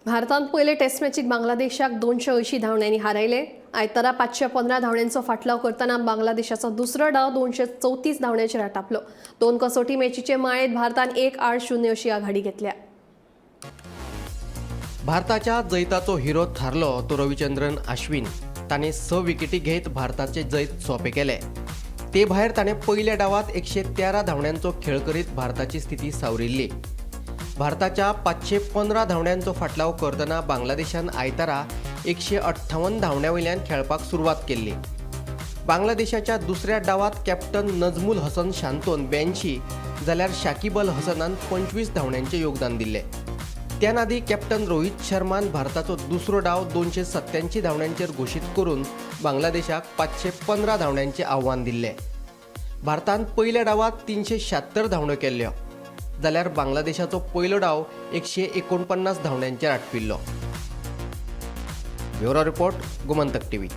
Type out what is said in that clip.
भारतान पयले टेस्ट मॅचीत बांगलादेशाक 280 धांवड्यांनी हारयले। आयतारा 515 धांवड्यांचो फाटलाव करतना बांगलादेशाचो दुसरो डाव 234 धांवड्यांचेर आटापलो। 2 कसोटी मॅचीचे माळेत भारतान 1-8-0 अशी आघाडी घेतल्या। भारताच्या जैताचो हिरो थारलो तो रविचंद्रन अश्विन। ताणे 6 विकेटी घेत भारताचे जैत सोंपे केले। ते भायर ताणे पयल्या डावात 113 धांवड्यांचो खेळ करीत भारताची स्थिती सावरिल्ली। भारताच्या 515 धांवड्यांचो फाटलाव करतना बांगलादेशान आयतारा 158 धांवड्यांवयल्यान खेळपाक सुरवात केल्ली। बांगलादेशाच्या दुसऱ्या डावात कॅप्टन नजमुल हसन शांतोन 82 जाल्यार शाकिब अल हसनान 25 धांवड्यांचे योगदान दिले। त्यानादी कॅप्टन रोहित शर्मान भारताचो दुसरो डाव 287 धांवड्यांचेर घोषीत करून बांगलादेशाक 515 धांवड्यांचे आव्हान दिले। भारतान पयल्या डावात 376 धांवड्यो केल्ल्यो जाल्यार बांगलादेशाचो पयलो डाव 149 धांवड्यांचेर आटपिल्लो। Bureau report, Gomantak TV.